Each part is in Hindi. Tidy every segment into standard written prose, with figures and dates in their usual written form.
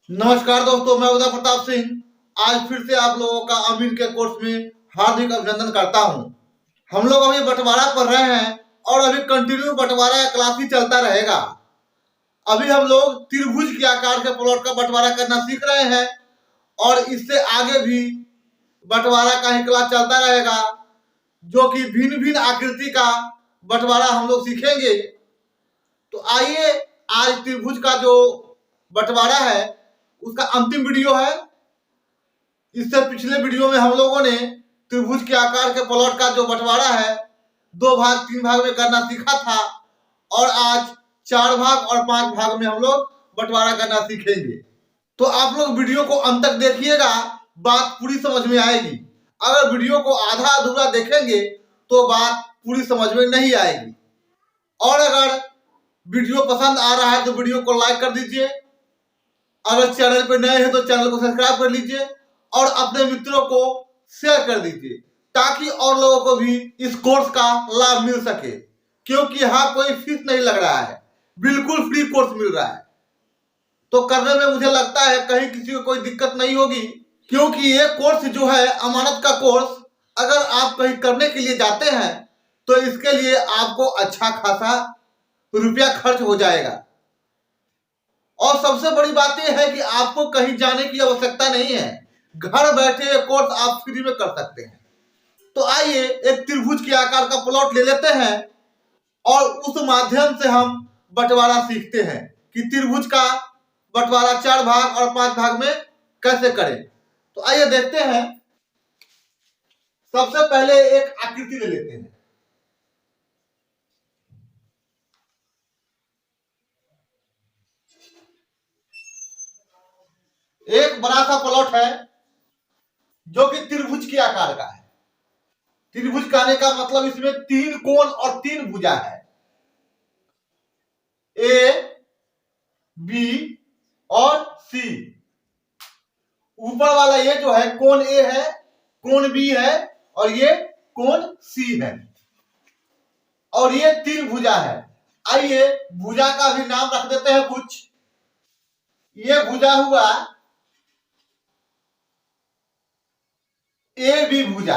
नमस्कार दोस्तों, मैं उदय प्रताप सिंह आज फिर से आप लोगों का अमीन के कोर्स में हार्दिक अभिनंदन करता हूं। हम लोग अभी बंटवारा पढ़ रहे हैं और अभी कंटिन्यू बंटवारा क्लास ही चलता रहेगा। अभी हम लोग त्रिभुज के आकार के प्लॉट का बंटवारा करना सीख रहे हैं और इससे आगे भी बंटवारा का ही क्लास चलता रहेगा, जो कि भिन्न भिन्न आकृति का बंटवारा हम लोग सीखेंगे। तो आइए, आज त्रिभुज का जो बंटवारा है उसका अंतिम वीडियो है। इससे पिछले वीडियो में हम लोगों ने त्रिभुज के आकार के प्लॉट का जो बंटवारा है 2 भाग 3 भाग में करना सीखा था और आज 4 भाग और 5 भाग में हम लोग बंटवारा करना सीखेंगे। तो आप लोग वीडियो को अंत तक देखिएगा, बात पूरी समझ में आएगी। अगर वीडियो को आधा अधूरा देखेंगे तो बात पूरी समझ में नहीं आएगी। और अगर वीडियो पसंद आ रहा है तो वीडियो को लाइक कर दीजिए। अगर चैनल पर नए हैं तो चैनल को सब्सक्राइब कर लीजिए और अपने मित्रों को शेयर कर दीजिए, ताकि और लोगों को भी इस कोर्स का लाभ मिल सके। क्योंकि यहाँ कोई फीस नहीं लग रहा है, बिल्कुल फ्री कोर्स मिल रहा है। तो करने में मुझे लगता है कहीं किसी को कोई दिक्कत नहीं होगी, क्योंकि ये कोर्स जो है अमानत का कोर्स, अगर आप कहीं करने के लिए जाते हैं तो इसके लिए आपको अच्छा खासा रुपया खर्च हो जाएगा। और सबसे बड़ी बात यह है कि आपको कहीं जाने की आवश्यकता नहीं है, घर बैठे कोर्स आप फ्री में कर सकते हैं। तो आइए, एक त्रिभुज के आकार का प्लॉट ले लेते हैं और उस माध्यम से हम बंटवारा सीखते हैं कि त्रिभुज का बंटवारा 4 भाग और 5 भाग में कैसे करें। तो आइए देखते हैं। सबसे पहले एक आकृति ले लेते हैं। एक बड़ा सा प्लॉट है जो कि त्रिभुज के आकार का है। त्रिभुज कहने का मतलब इसमें 3 कोण और 3 भुजा है, ए, बी और सी। ऊपर वाला ये जो है कोण ए है, कोण बी है और ये कोण सी है और ये 3 भुजा है। आइए भुजा का भी नाम रख देते हैं कुछ। ये भुजा हुआ ए बी भुजा,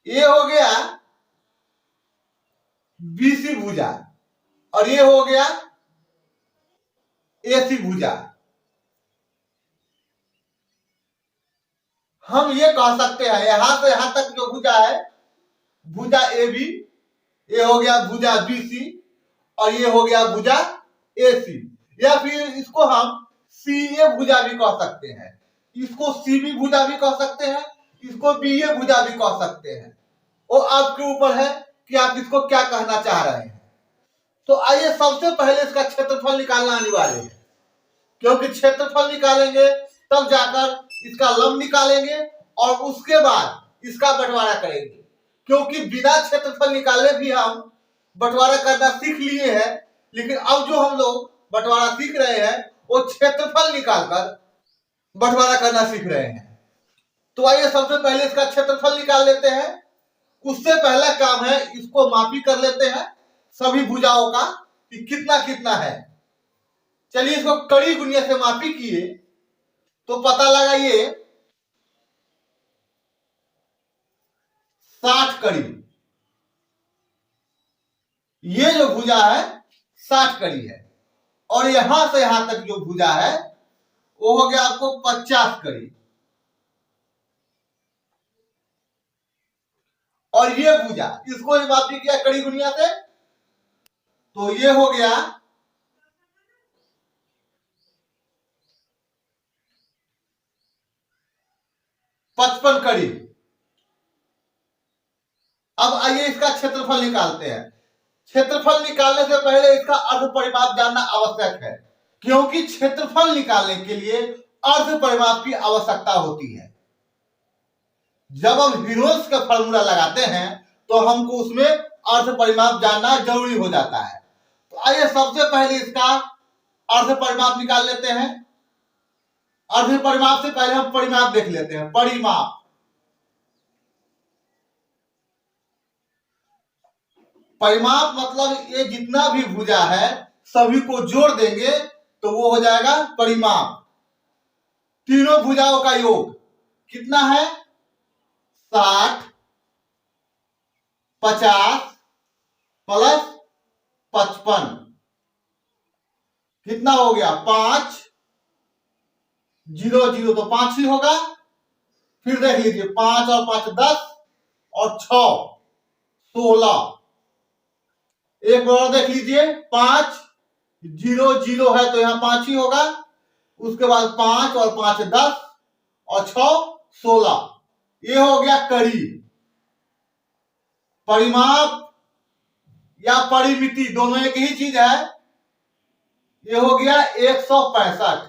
ये हो गया बीसी भुजा और ये हो गया एसी भुजा। हम ये कह सकते हैं यहां से यहां तक जो भुजा है भुजा ए बी, ये हो गया भुजा बीसी और ये हो गया भुजा एसी। या फिर इसको हम सी ए भुजा भी कह सकते हैं, इसको सी बी भुजा भी कह सकते हैं, इसको बी ए भुजा भी कह सकते हैं। वो आपके ऊपर है कि आप इसको क्या कहना चाह रहे हैं। तो आइए, सबसे पहले इसका क्षेत्रफल निकालना अनिवार्य है, क्योंकि क्षेत्रफल निकालेंगे तब जाकर इसका लंब निकालेंगे और उसके बाद इसका बंटवारा करेंगे। क्योंकि बिना क्षेत्रफल निकाले भी हम बंटवारा करना सीख लिए हैं, लेकिन अब जो हम लोग बंटवारा सीख रहे हैं वो क्षेत्रफल निकालकर बंटवारा करना सीख रहे हैं। तो आइए सबसे पहले इसका क्षेत्रफल निकाल लेते हैं। उससे पहला काम है इसको मापी कर लेते हैं सभी भुजाओं का कि कितना कितना है। चलिए इसको कड़ी गुनिया से मापी किए तो पता लगा ये 60 कड़ी। ये जो भुजा है 60 कड़ी है और यहां से यहां तक जो भुजा है वो हो गया आपको 50 कड़ी। और ये भुजा, इसको ही मापी किया कड़ी गुनिया से, तो ये हो गया 55 कड़ी। अब आइए इसका क्षेत्रफल निकालते हैं। क्षेत्रफल निकालने से पहले इसका अर्ध परिमाप जानना आवश्यक है, क्योंकि क्षेत्रफल निकालने के लिए अर्ध परिमाप की आवश्यकता होती है। जब हम हीरोल्स का फॉर्मूला लगाते हैं तो हमको उसमें अर्ध परिमाप जानना जरूरी हो जाता है। तो आइए सबसे पहले इसका अर्ध परिमाप निकाल लेते हैं। अर्ध परिमाप से पहले हम परिमाप देख लेते हैं। परिमाप, परिमाप मतलब ये जितना भी भुजा है सभी को जोड़ देंगे तो वो हो जाएगा परिमाप। तीनों भुजाओं का योग कितना है? 60, 50 प्लस 55 कितना हो गया? 5 0 0 तो 5 ही होगा। फिर देख लीजिए 5 और 5 10 और 6 16। एक बार देख लीजिए 5 0 0 है तो यहां 5 ही होगा। उसके बाद 5 और 5 10 और 6 16। ये हो गया कड़ी। परिमाप या परिमिति दोनों एक ही चीज है। ये हो गया 165।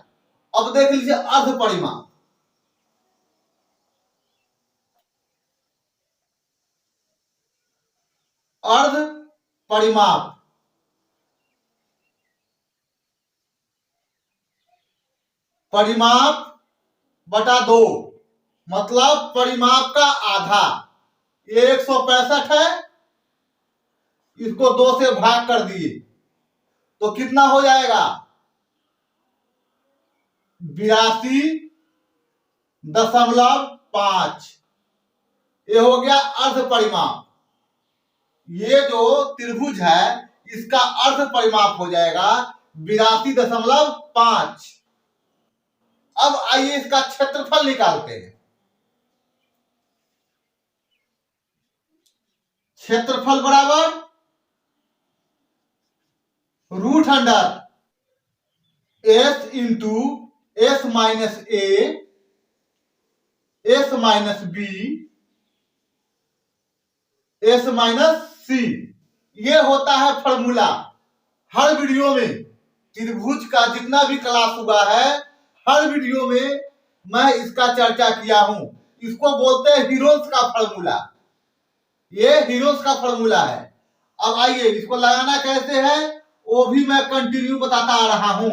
अब देख लीजिए अर्ध परिमाप। अर्ध परिमाप परिमाप बटा 2 मतलब परिमाप का आधा। ये 165 है, इसको 2 से भाग कर दिए तो कितना हो जाएगा? 82.5। ये हो गया अर्ध परिमाप। ये जो त्रिभुज है इसका अर्ध परिमाप हो जाएगा 82.5। अब आइए इसका क्षेत्रफल निकालते हैं। क्षेत्रफल बराबर root under S into S minus A S minus B S minus C. ये होता है फॉर्मूला। हर वीडियो में त्रिभुज का जितना भी क्लास हुआ है हर वीडियो में मैं इसका चर्चा किया हूं। इसको बोलते हैं हीरोस का फॉर्मूला। ये हीरोस का फॉर्मूला है। अब आइए इसको लगाना कैसे है वो भी मैं कंटिन्यू बताता आ रहा हूं।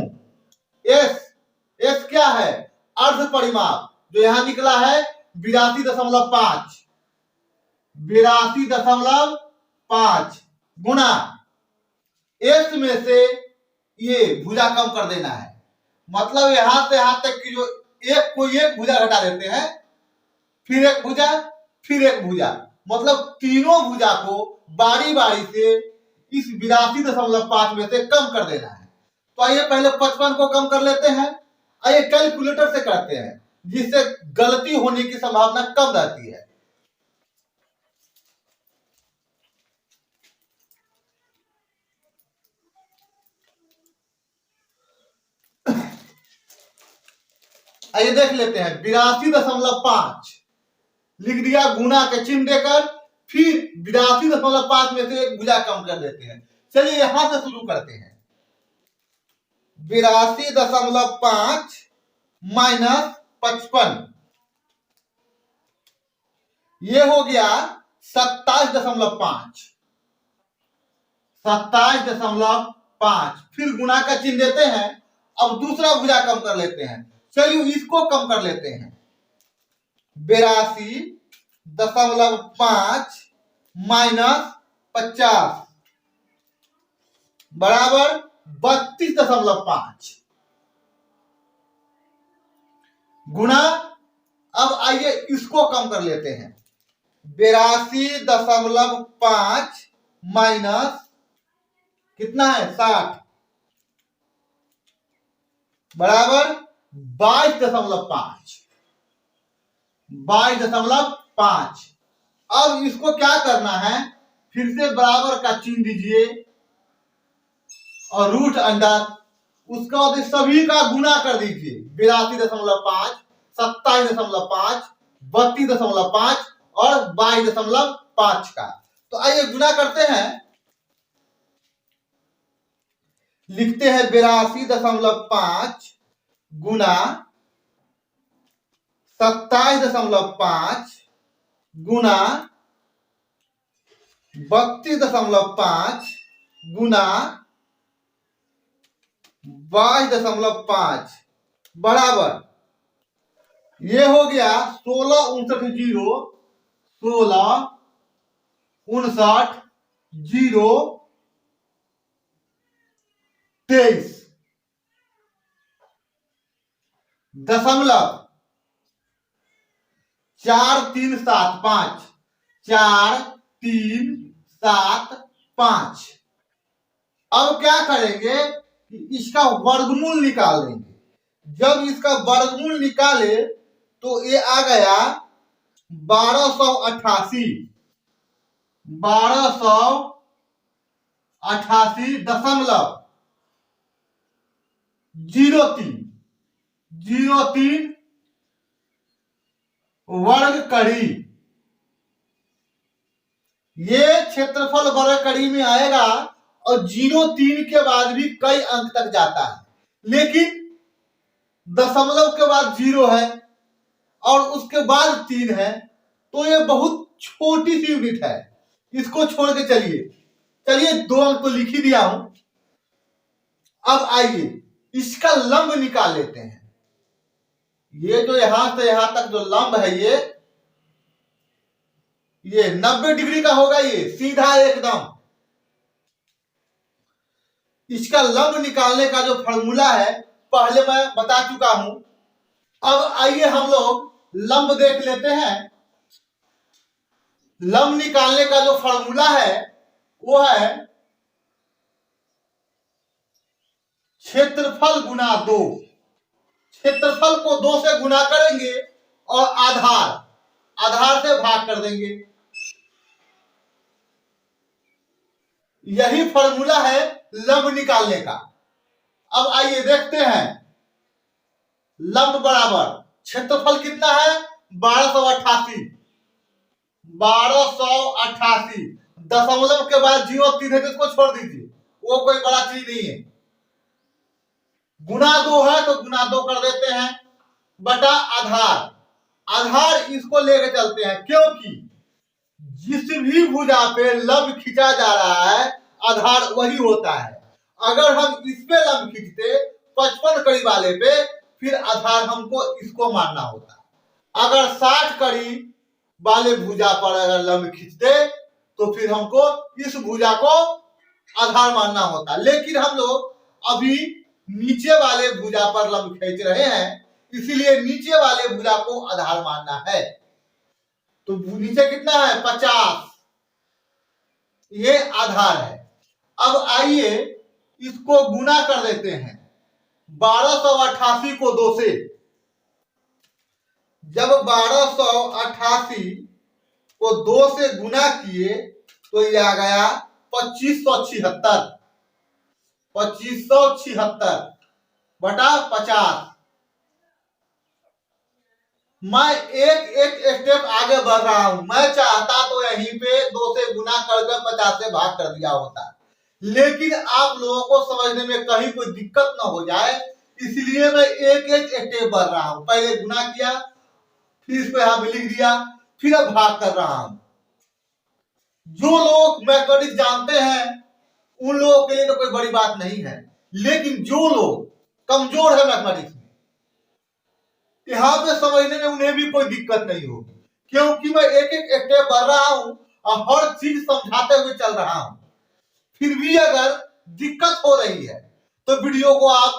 एस एस क्या है? अर्ध परिमाप जो यहां निकला है 82.5 82.5 गुना एस में से ये भुजा कम कर देना है। मतलब यहां से यहां तक की जो कोई एक भुजा घटा देते हैं, फिर एक भुजा, फिर एक भुजा, मतलब तीनों भुजा को बारी बारी से इस 82.5 में से कम कर देना है। तो आइए पहले 55 को कम कर लेते हैं। आइए कैलकुलेटर से करते हैं जिससे गलती होने की संभावना कम रहती है। आइए देख लेते हैं 82.5 लिख दिया गुना के चिन्ह देकर, फिर 82.5 में से एक भुजा कम कर देते हैं। चलिए यहां से शुरू करते हैं। 82.5 माइनस 55 ये हो गया 27.5 27.5। फिर गुना का चिन्ह देते हैं। अब दूसरा भुजा कम कर लेते हैं। चलिए इसको कम कर लेते हैं। 82.5 माइनस 50 बराबर 32.5 गुना। अब आइए इसको कम कर लेते हैं। 82.5 माइनस कितना है 60 बराबर 22.5 22.5। अब इसको क्या करना है? फिर से बराबर का चिन्ह दीजिए और रूट अंडर उसका सभी का गुना कर दीजिए। 82.5 27.5 32.5 और 22.5 का। तो आइए गुना करते हैं। लिखते हैं 82.5 गुना 27.5 गुना 32.5 गुना 22.5 बराबर ये हो गया 16 59 0 16 59 0 23। दशमलव 4375, 4375। अब क्या करेंगे कि इसका वर्गमूल निकाल देंगे। जब इसका वर्गमूल निकाले तो ये आ गया 1288, 1288.03 वर्ग कड़ी। ये क्षेत्रफल वर्ग कड़ी में आएगा और 03 के बाद भी कई अंक तक जाता है, लेकिन दशमलव के बाद 0 है और उसके बाद 3 है, तो ये बहुत छोटी सी यूनिट है। इसको छोड़ के चलिए 2 अंक तो लिख ही दिया हूं। अब आइए इसका लंब निकाल लेते हैं। ये जो यहां से यहां तक जो लंब है ये 90 डिग्री का होगा, ये सीधा एकदम। इसका लंब निकालने का जो फॉर्मूला है पहले मैं बता चुका हूं। अब आइए हम लोग लंब देख लेते हैं। लंब निकालने का जो फॉर्मूला है वो है क्षेत्रफल गुना 2। क्षेत्रफल को 2 से गुना करेंगे और आधार से भाग कर देंगे। यही फॉर्मूला है लंब निकालने का। अब आइए देखते हैं। लंब बराबर क्षेत्रफल कितना है 1288, 1288। दशमलव के बाद 03 है तो इसको छोड़ दीजिए, वो कोई बड़ा चीज नहीं है। गुना 2 है तो गुना 2 कर देते हैं, बटा आधार इसको लेके चलते हैं, क्योंकि जिस भी भुजा पे लंब खींचा जा रहा है आधार वही होता है। अगर हम इस पे लंब खींचते 55 कड़ी वाले पे, फिर आधार हमको इसको मानना होता। अगर 60 कड़ी वाले भुजा पर अगर लंब खींचते तो फिर हमको इस भुजा को आधार मानना होता। लेकिन हम लोग अभी नीचे वाले भुजा पर लंब खींच रहे हैं, इसीलिए नीचे वाले भुजा को आधार मानना है। तो नीचे कितना है 50, ये आधार है। अब आइए इसको गुना कर देते हैं 1288 को 2 से। जब 1288 को 2 से गुना किए तो ये आ गया 2576, 2576 बटा 50। मैं एक स्टेप आगे बढ़ रहा हूं। मैं चाहता तो यहीं पे 2 से गुना करके 50 से भाग कर दिया होता, लेकिन आप लोगों को समझने में कहीं कोई दिक्कत ना हो जाए, इसलिए मैं एक स्टेप बढ़ रहा हूं। पहले गुना किया, फिर इसको यहां पे लिख दिया, फिर अब भाग कर रहा हूं। जो लोग मैथमेटिक्स जानते हैं उन लोगों के लिए तो कोई बड़ी बात नहीं है, लेकिन जो लोग कमजोर है मैथमेटिक्स में, यहां पे समझने में उन्हें भी कोई दिक्कत नहीं होगी, क्योंकि मैं एक स्टेप बढ़ रहा हूं और हर चीज समझाते हुए चल रहा हूं। फिर भी अगर दिक्कत हो रही है तो वीडियो को आप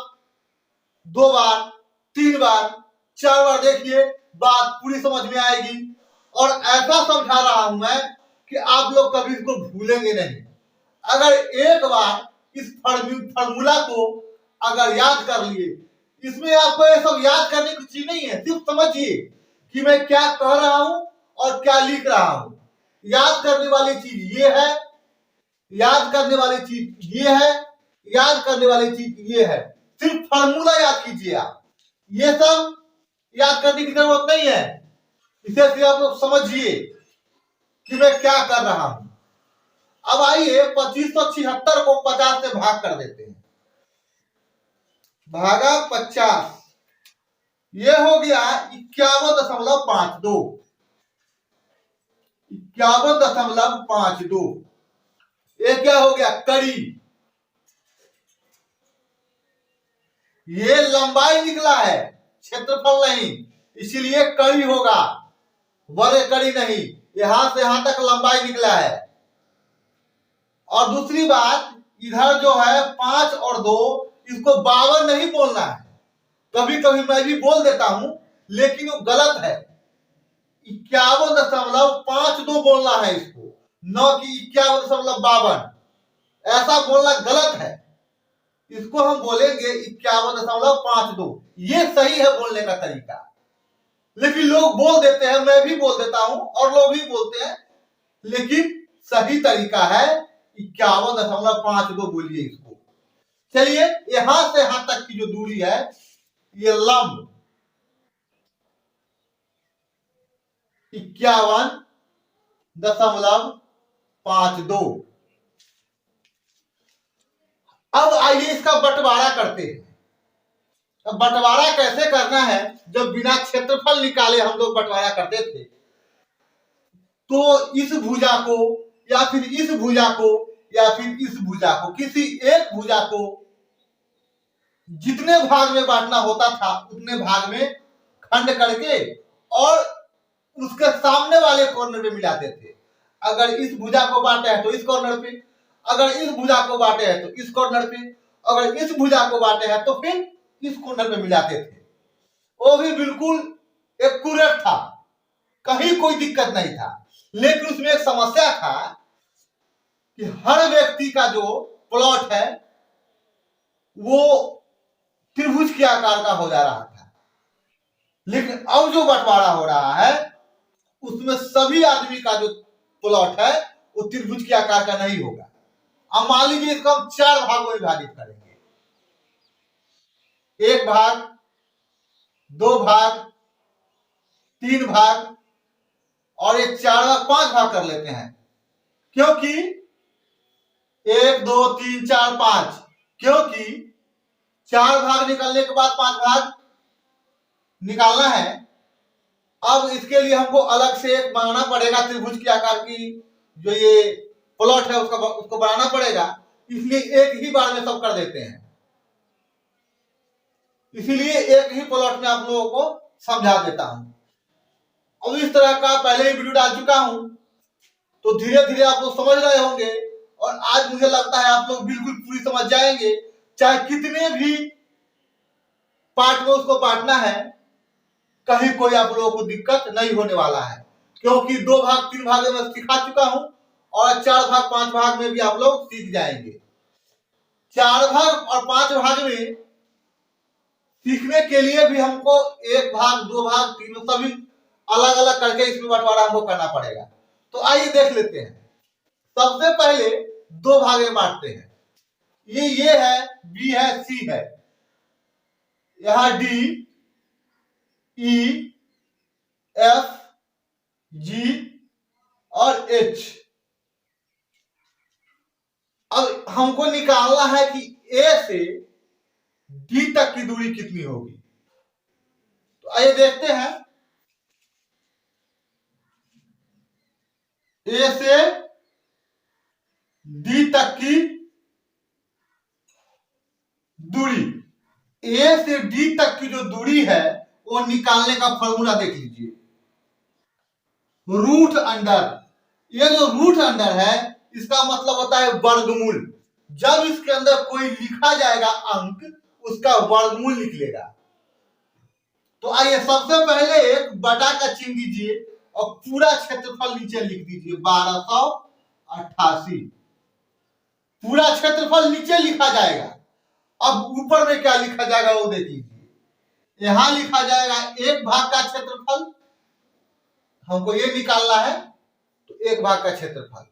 2 बार 3 बार 4 बार देखिए, बात पूरी समझ में आएगी। और ऐसा समझा रहा हूं मैं कि आप लोग कभी इसको भूलेंगे नहीं। अगर एक बार इस फॉर्मूला को अगर याद कर लिए, इसमें आपको ये सब याद करने की चीज नहीं है, सिर्फ समझिए कि मैं क्या कह रहा हूं और क्या लिख रहा हूं। याद करने वाली चीज ये है, याद करने वाली चीज ये है, याद करने वाली चीज ये है। सिर्फ फॉर्मूला याद कीजिए आप, ये सब याद करने की जरूरत नहीं है। इसे सिर्फ आप लोग समझिए कि मैं क्या कर रहा हूं। अब आइए 2576 को 50 से भाग कर देते हैं। भागा 50, ये हो गया 51.52, 51.52। ये क्या हो गया कड़ी। ये लंबाई निकला है, क्षेत्रफल नहीं, इसीलिए कड़ी होगा, वर्ग कड़ी नहीं। यहां से यहां तक लंबाई निकला है। और दूसरी बात, इधर जो है 5 और 2, इसको 52 नहीं बोलना है, कभी कभी मैं भी बोल देता हूं, लेकिन वो गलत है। 51.52 बोलना है इसको, न कि 51.52। ऐसा बोलना गलत है। इसको हम बोलेंगे 51.52। ये सही है बोलने का तरीका। लेकिन लोग बोल देते हैं, मैं भी बोल देता हूं और लोग भी बोलते हैं, लेकिन सही तरीका है 51.52 बोलिए इसको। चलिए, यहां से यहां तक की जो दूरी है, ये लंब 51.52। अब आइए इसका बंटवारा करते हैं। अब बंटवारा कैसे करना है? जब बिना क्षेत्रफल निकाले हम लोग बंटवारा करते थे, तो इस भुजा को या फिर इस भुजा को या फिर इस भुजा को, किसी एक भुजा को जितने भाग में बांटना होता था उतने भाग में खंड करके और उसके सामने वाले कॉर्नर पे मिलाते थे। अगर इस भुजा को बांटे हैं तो इस कॉर्नर पे, अगर इस भुजा को बांटे हैं तो इस कॉर्नर पे, अगर इस भुजा को बांटे हैं तो फिर इस कॉर्नर पे मिलाते थे। वो भी बिल्कुल एक्यूरेट था, कहीं कोई दिक्कत नहीं था। लेकिन उसमें एक समस्या था कि हर व्यक्ति का जो प्लॉट है वो त्रिभुज के आकार का हो जा रहा था। लेकिन अब जो बंटवारा हो रहा है उसमें सभी आदमी का जो प्लॉट है वो त्रिभुज के आकार का नहीं होगा। अब मान लीजिए इसको हम 4 भागों में विभाजित करेंगे, 1 भाग, 2 भाग, 3 भाग और ये 4 भाग, 5 भाग कर लेते हैं। क्योंकि 1 2 3 4 5, क्योंकि 4 भाग निकलने के बाद 5 भाग निकालना है। अब इसके लिए हमको अलग से एक बनाना पड़ेगा, त्रिभुज के आकार की जो ये प्लॉट है उसको बनाना पड़ेगा। इसलिए एक ही बार में सब कर देते हैं। इसीलिए एक ही प्लॉट में आप लोगों को समझा देता हूं। अब इस तरह का पहले ही वीडियो डाल चुका हूं, तो धीरे धीरे आप लोग समझ रहे होंगे और आज मुझे लगता है आप लोग बिल्कुल पूरी समझ जाएंगे। चाहे कितने भी पार्ट में उसको बांटना है, कहीं कोई आप लोगों को दिक्कत नहीं होने वाला है, क्योंकि 2 भाग 3 भाग में सिखा चुका हूं और 4 भाग 5 भाग में भी आप लोग सीख जाएंगे। 4 भाग और 5 भाग में सीखने के लिए भी हमको 1 भाग 2 भाग 3 सभी अलग अलग करके इसमें बंटवारा हमको करना पड़ेगा। तो आइए देख लेते हैं। सबसे पहले 2 भाग में बांटते हैं। ये है, बी है, सी है, यहां डी, ई, एफ, जी और एच। अब हमको निकालना है कि ए से डी तक की दूरी कितनी होगी। तो आइए देखते हैं। ए से डी तक की दूरी, ए से डी तक की जो दूरी है वो निकालने का फॉर्मूला देख लीजिए, रूट अंडर। ये जो रूट अंडर है इसका मतलब होता है वर्गमूल। जब इसके अंदर कोई लिखा जाएगा अंक, उसका वर्गमूल निकलेगा। तो आइए सबसे पहले एक बटा का चिन्ह दीजिए और पूरा क्षेत्रफल नीचे लिख दीजिए, 1288। पूरा क्षेत्रफल नीचे लिखा जाएगा। अब ऊपर में क्या लिखा जाएगा वो देख लीजिए। यहां लिखा जाएगा 1 भाग का क्षेत्रफल, हमको ये निकालना है, तो 1 भाग का क्षेत्रफल।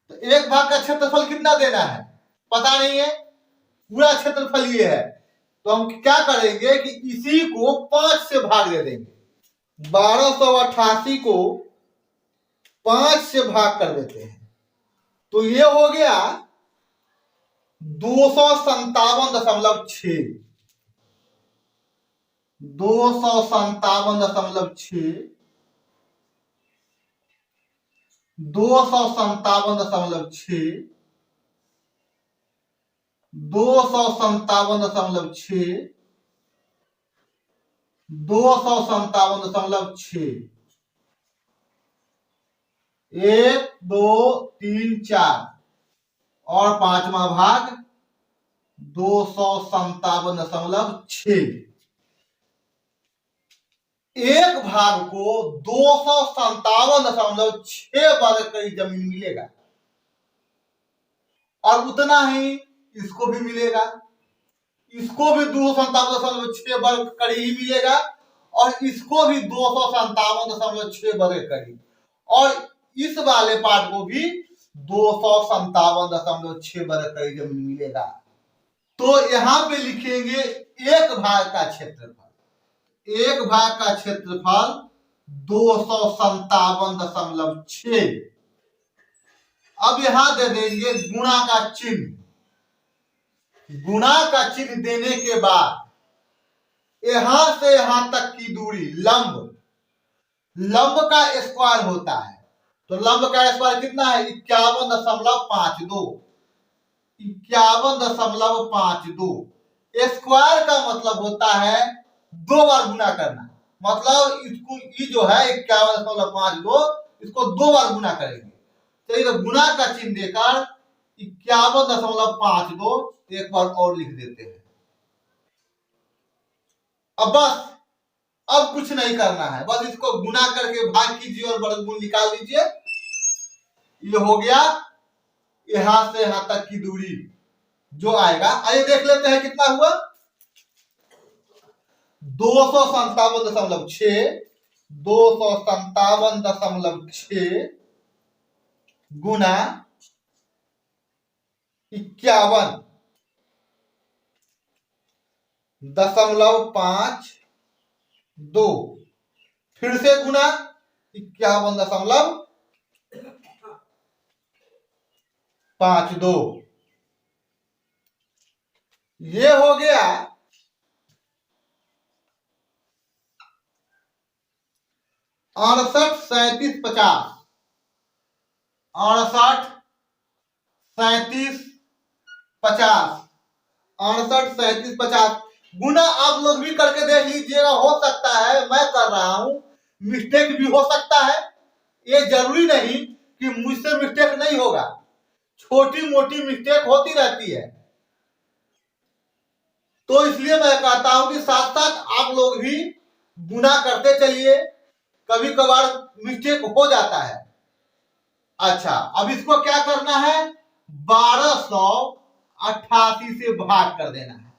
तो 1 भाग का क्षेत्रफल कितना देना है पता नहीं है, पूरा क्षेत्रफल ये है। तो हम क्या करेंगे कि इसी को 5 से भाग दे देंगे। 1288 को 5 से भाग कर देते हैं, तो ये हो गया 257.6। 257.6, 257.6, 257.6, 257.6। 1 2 3 4 और 5वां भाग 257.6। एक भाग को 257.6 वर्ग करीब जमीन मिलेगा, और उतना ही इसको भी मिलेगा, इसको भी 257.6 वर्ग करीब ही मिलेगा, और इसको भी 257.6 वर्ग करीब, और इस वाले पार्ट को भी 257.6 वर्ग करीब जमीन मिलेगा। तो यहां पे लिखेंगे एक भाग का क्षेत्रफल, एक भाग का क्षेत्रफल 257.6। अब यहां दे देंगे गुणा का चिन्ह। गुणा का चिन्ह देने के बाद यहां से यहां तक की दूरी लंब, लंब का स्क्वायर होता है, तो लंब का स्क्वायर कितना है? 51.52। 51.52 स्क्वायर का मतलब होता है 2 बार गुना करना, मतलब इसको ये जो है 51.52 इसको 2 बार गुना करेंगे। चलिए तो गुना का चिन्ह देकर 51.52 एक बार और लिख देते हैं। अब बस, अब कुछ नहीं करना है, बस इसको गुना करके भाग कीजिए और वर्गमूल निकाल लीजिए। ये हो गया यहां से यहां तक की दूरी जो आएगा। आइए देख लेते हैं कितना हुआ। 257.6 257.6 गुना 51.52, फिर से गुना 51.52, ये हो गया 68 37 50। 68 37 50, 68 37 50 गुना आप लोग भी करके देख लीजिएगा। हो सकता है मैं कर रहा हूं, मिस्टेक भी हो सकता है, ये जरूरी नहीं कि मुझसे मिस्टेक नहीं होगा, छोटी मोटी मिस्टेक होती रहती है। तो इसलिए मैं कहता हूं कि साथ साथ आप लोग भी गुना करते चलिए, कभी कभार मिस्टेक हो जाता है। अच्छा, अब इसको क्या करना है? 1288 से भाग कर देना है।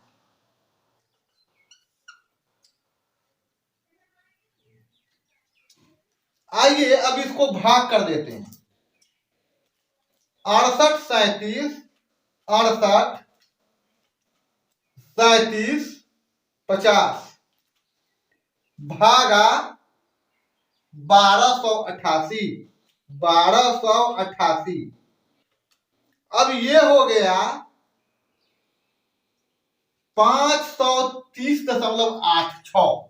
आइए अब इसको भाग कर देते हैं। 68 37 68 37 50 भागा 1288। 1288 अब ये हो गया 530.86।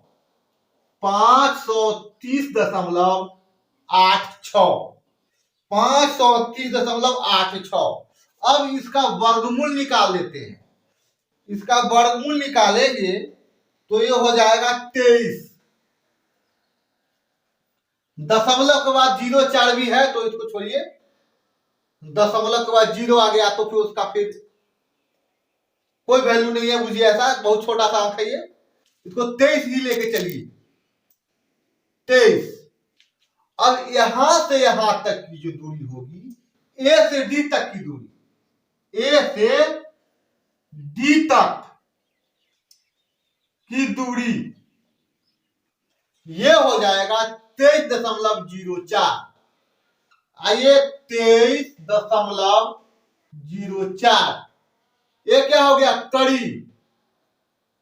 530.86 530.86। अब इसका वर्गमूल निकाल लेते हैं। इसका वर्गमूल निकालेंगे तो ये हो जाएगा 23। दशमलव के बाद 0 भी है तो इसको छोड़िए, दशमलव के बाद 0 आ गया तो फिर उसका फिर कोई वैल्यू नहीं है, मुझे ऐसा बहुत छोटा सा अंक है ये, इसको 23 ही लेके चलिए। 23। अब यहां से यहां तक की जो दूरी होगी, ए से डी तक की दूरी, ए से डी तक की दूरी ये हो जाएगा 23.04। आइए 23.04, ये क्या हो गया? कड़ी,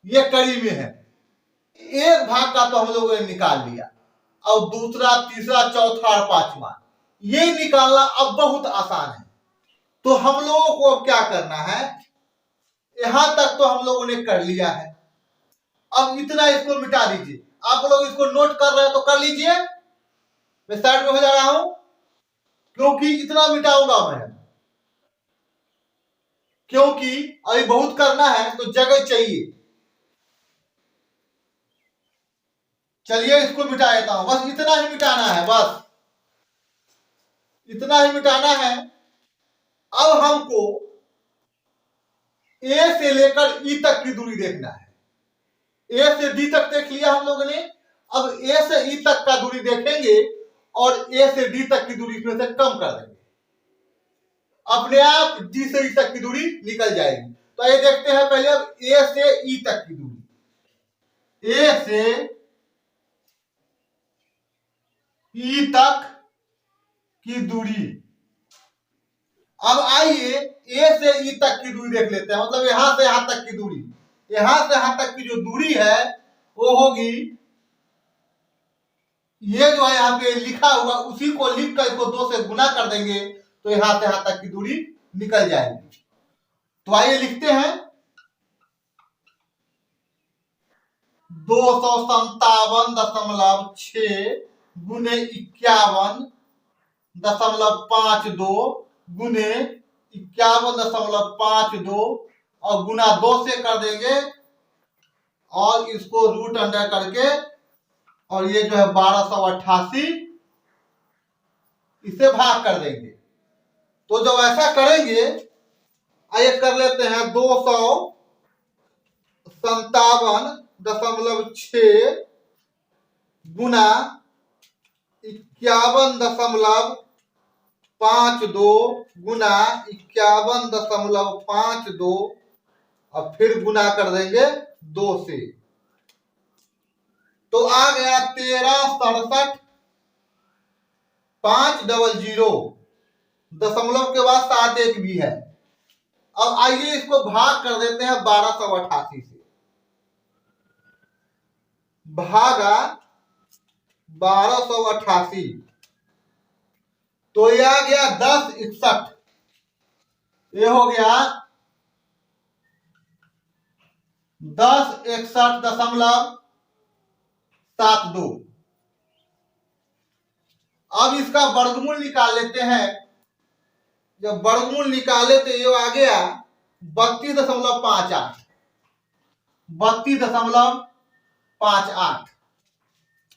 ये कड़ी में है। एक भाग का तो हम लोगों ने निकाल लिया, और दूसरा तीसरा चौथा और पांचवा ये निकालना अब बहुत आसान है। तो हम लोगों को अब क्या करना है? यहां तक तो हम लोगों ने कर लिया है, अब इतना इसको मिटा दीजिए। आप लोग इसको नोट कर रहे हैं तो कर लीजिए, मैं साइड में हो जा रहा हूं, क्योंकि इतना मिटाऊंगा मैं, क्योंकि अभी बहुत करना है तो जगह चाहिए। चलिए इसको मिटा देता हूं, बस इतना ही मिटाना है, बस इतना ही मिटाना है। अब हमको ए से लेकर ई तक की दूरी देखना है। ए से डी तक देख लिया हम लोगों ने, अब ए से ई तक का दूरी देखेंगे और ए से डी तक की दूरी इसमें से कम कर देंगे, अपने आप डी से ई तक की दूरी निकल जाएगी। तो ये देखते हैं पहले अब ए से ई तक की दूरी, ए से ई तक की दूरी। अब आइए ए से ई तक की दूरी देख लेते हैं, मतलब यहां से यहां तक की दूरी, यहां से यहां तक की जो दूरी है वो होगी, ये जो है यहाँ पे लिखा हुआ उसी को लिख कर इसको 2 से गुना कर देंगे तो यहां से यहां तक की दूरी निकल जाएगी। तो आइए लिखते हैं 257.6 गुने 51.52 गुने 51.52 और गुना 2 से कर देंगे और इसको रूट अंडर करके, और ये जो है 1288 इसे भाग कर देंगे। तो जब ऐसा करेंगे, आइए कर लेते हैं 257.6 गुना 51.52 गुना 51.52 और फिर गुना कर देंगे 2 से, तो आ गया 1367.500, दशमलव के बाद 71 भी है। अब आइए इसको भाग कर देते हैं 1288 से, भागा 1288 तो ये आ गया 1061, ये हो गया 1061.72। अब इसका वर्गमूल निकाल लेते हैं, जब वर्गमूल निकाले तो ये आ गया 32.58, 32.58।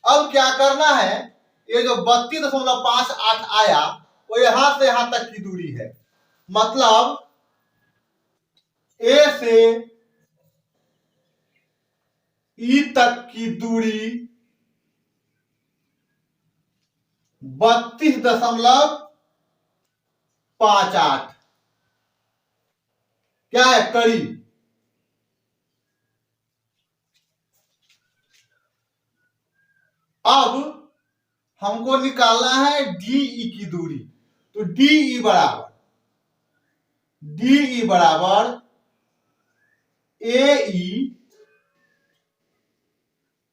अब क्या करना है, ये जो 32.58 आया वो यहां से यहां तक की दूरी है, मतलब ए से ई तक की दूरी 32.58 क्या है, करीब। अब हमको निकालना है डीई की दूरी, तो डीई बराबर एई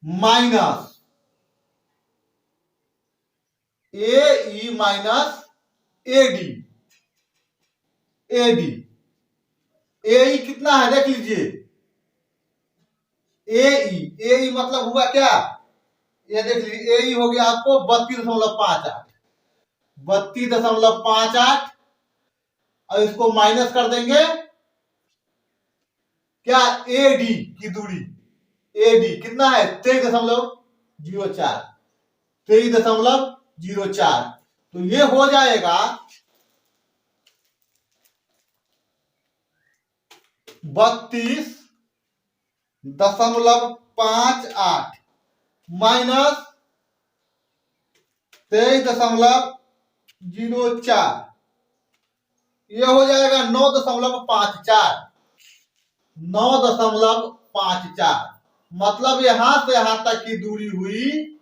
माइनस एडी। एई कितना है देख लीजिए, एई मतलब हुआ क्या, ये देख लीजिए एई हो गया आपको 32.58 और इसको माइनस कर देंगे क्या, एडी की दूरी, एडी कितना है 23.04, तो ये हो जाएगा 32.58 माइनस 23.04, ये हो जाएगा 9.54, मतलब यहां से यहां तक की दूरी हुई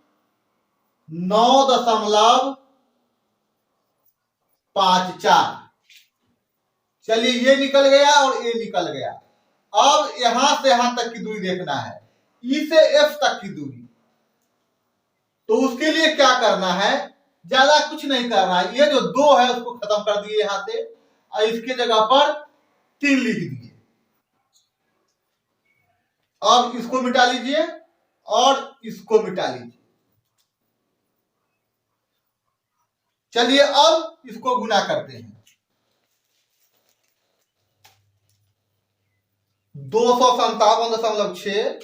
9.54। चलिए ये निकल गया और ये निकल गया। अब यहां से यहां तक की दूरी देखना है, ई से एफ तक की दूरी, तो उसके लिए क्या करना है, ज्यादा कुछ नहीं करना है, ये जो 2 है उसको खत्म कर दिए यहां से और इसके जगह पर 3 लिख दिए। अब इसको मिटा लीजिए और इसको मिटा लीजिए। चलिए अब इसको गुना करते हैं, 257.6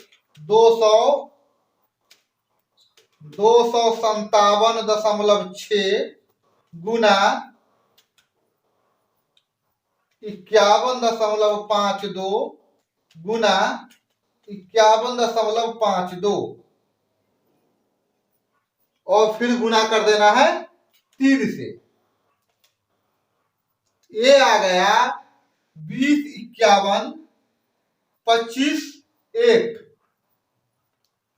257.6 गुना 51.52 गुना 51.52 और फिर गुना कर देना है 3 से। ये आ गया 20, 51, 25, 1।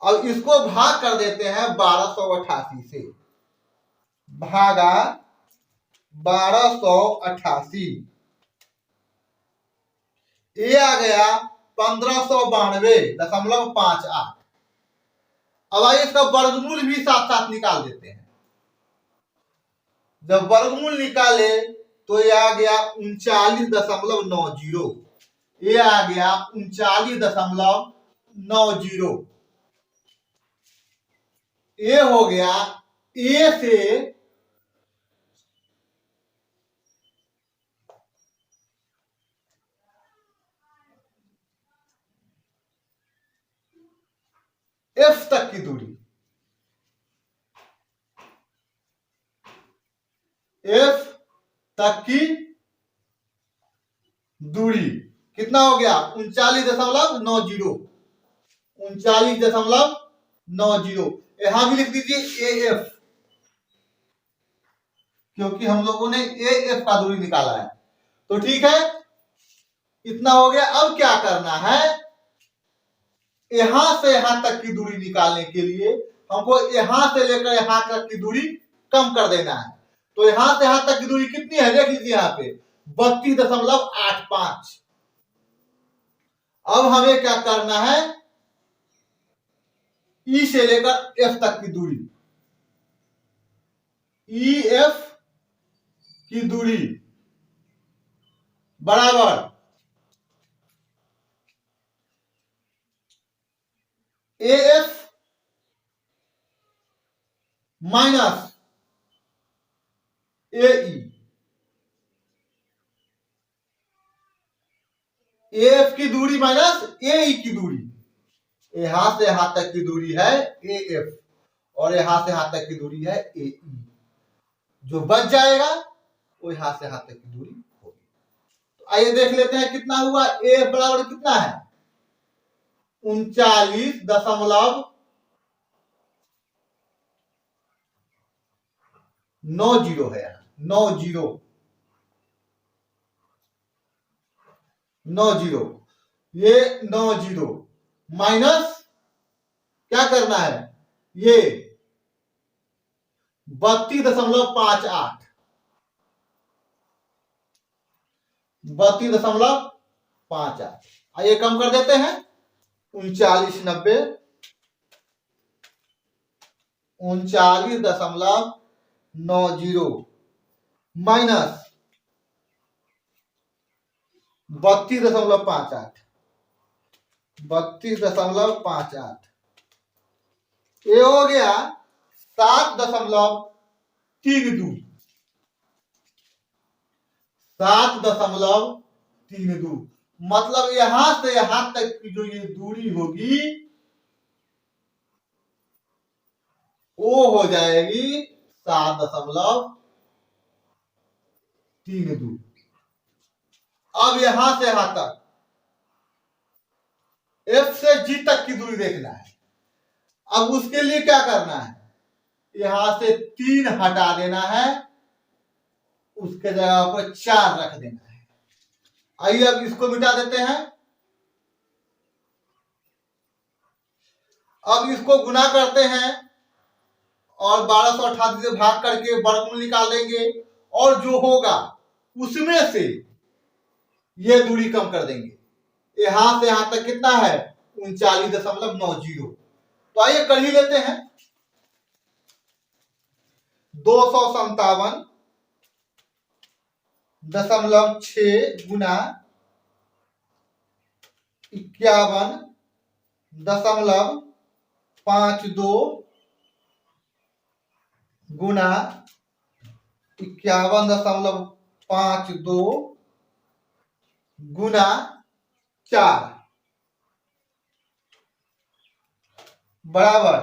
अब इसको भाग कर देते हैं 1288 से, भागा 1288। ये आ गया 1592.58। अब आइए इसका वर्गमूल भी साथ साथ निकाल देते हैं। जब वर्गमूल निकाले तो ये आ गया 39.90। ये आ गया 39.90। ये हो गया ए से एफ तक की दूरी। एफ तक की दूरी कितना हो गया? 39.90। 39.90। यहां भी लिख दीजिए ए एफ, क्योंकि हम लोगों ने ए एफ का दूरी निकाला है। तो ठीक है, इतना हो गया। अब क्या करना है? यहां से यहां तक की दूरी निकालने के लिए हमको यहां से लेकर यहां तक की दूरी कम कर देना है। तो यहां से यहां तक की दूरी कितनी है? देख लीजिए यहां पे 32.85। अब हमें क्या करना है? ई से लेकर एफ तक की दूरी, ई एफ की दूरी बराबर A F minus A E. A F की दूरी माइनस ए ई की दूरी। यहां से यहां तक की दूरी है ए एफ और यहां से यहां तक की दूरी है ए ई। जो बच जाएगा वो यहां से यहां तक की दूरी होगी। तो आइए देख लेते हैं कितना हुआ। ए बराबर कितना है? 39.90 है। 90 ये 90 माइनस क्या करना है? ये 32.58। 32.58। आइए कम कर देते हैं। 39.90 39.90 माइनस 32.58। 32.58 ये हो गया 7.32। 7.32 मतलब यहां से यहां तक की जो ये दूरी होगी वो हो जाएगी 7.32। अब यहां से यहां तक एफ से जी तक की दूरी देखना है। अब उसके लिए क्या करना है? यहां से 3 हटा देना है, उसके जगह पर 4 रख देना है। आइए अब इसको मिटा देते हैं। अब इसको गुना करते हैं और 1288 से भाग करके वर्गमूल निकाल देंगे और जो होगा उसमें से ये दूरी कम कर देंगे। यहां से यहां तक कितना है? 39.90। तो आइए कर ही लेते हैं। 257.6 गुना 51.52 गुना 51.52 गुना 4 बराबर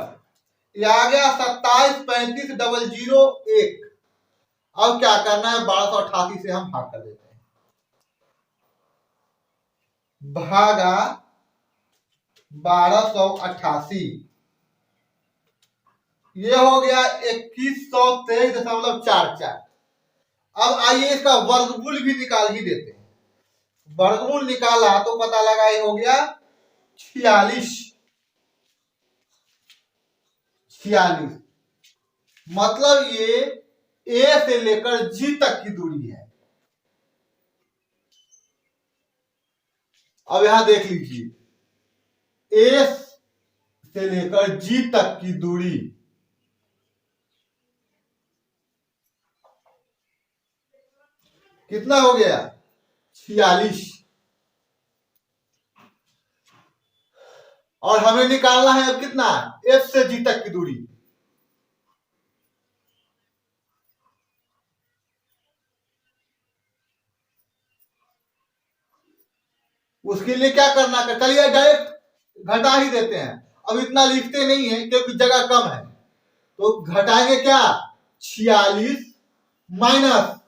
ये आ गया 27.35.001। अब क्या करना है? 1288 से हम भाग कर देते हैं। भागा 1288, ये हो गया 2123.44। अब आइए इसका वर्गमूल भी निकाल ही देते हैं। वर्गमूल निकाला तो पता लगा ये हो गया 46। मतलब ये ए से लेकर जी तक की दूरी है। अब यहां देख लीजिए, ए से लेकर जी तक की दूरी कितना हो गया? 46। और हमें निकालना है अब कितना? एफ से जी तक की दूरी। उसके लिए क्या करना है? चलिए डायरेक्ट घटा ही देते हैं। अब इतना लिखते नहीं है क्योंकि जगह कम है, तो घटाएंगे क्या? 46 माइनस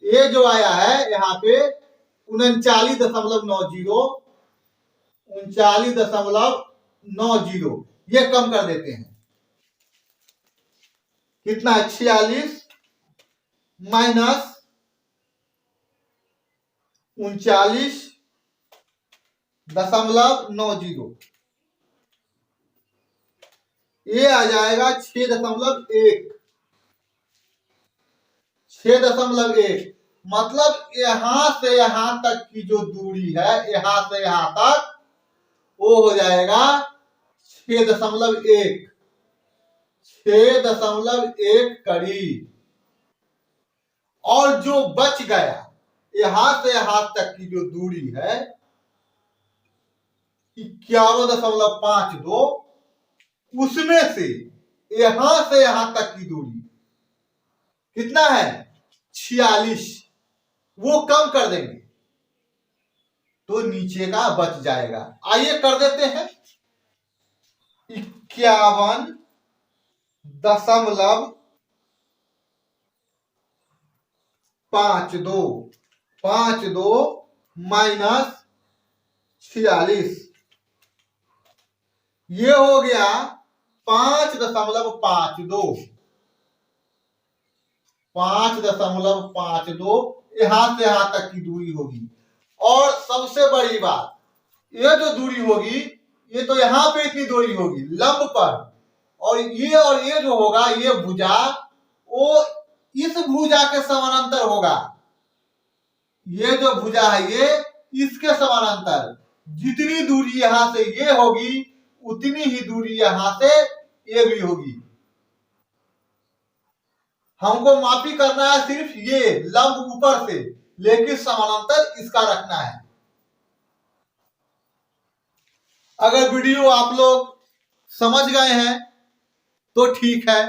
ये जो आया है यहाँ पे 39.90 ये कम कर देते हैं। कितना है? 46 माइनस 39.90, ये आ जाएगा 6.1। 6.1 मतलब यहां से यहां तक की जो दूरी है, यहां से यहां तक, वो हो जाएगा 6.1। 6.1 करीब। और जो बच गया यहां से यहां तक की जो दूरी है 51.52, उसमें से यहां से यहां तक की दूरी कितना है? 46। वो कम कर देंगे तो नीचे का बच जाएगा। आइए कर देते हैं। 51.52 माइनस 46, ये हो गया 5.52। 5.52 यहां से यहां तक की दूरी होगी। और सबसे बड़ी बात, ये जो दूरी होगी ये तो यहां पे इतनी दूरी होगी लंब पर, और ये जो होगा ये भुजा, वो इस भुजा के समानांतर होगा। ये जो भुजा है ये इसके समानांतर। जितनी दूरी यहां से ये होगी उतनी ही दूरी यहां से ये भी होगी। हमको मापी करना है सिर्फ ये लंब ऊपर से, लेकिन समानांतर इसका रखना है। अगर वीडियो आप लोग समझ गए हैं तो ठीक है,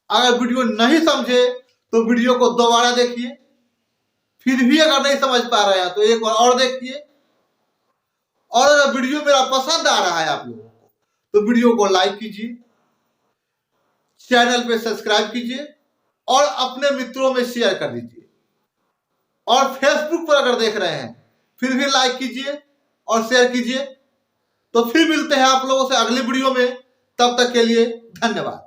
अगर वीडियो नहीं समझे तो वीडियो को दोबारा देखिए। फिर भी अगर नहीं समझ पा रहे हैं तो एक बार और देखिए। और अगर वीडियो मेरा पसंद आ रहा है आप लोगों को तो वीडियो को लाइक कीजिए, चैनल पे सब्सक्राइब कीजिए और अपने मित्रों में शेयर कर दीजिए। और फेसबुक पर अगर देख रहे हैं फिर भी लाइक कीजिए और शेयर कीजिए। तो फिर मिलते हैं आप लोगों से अगली वीडियो में। तब तक के लिए धन्यवाद।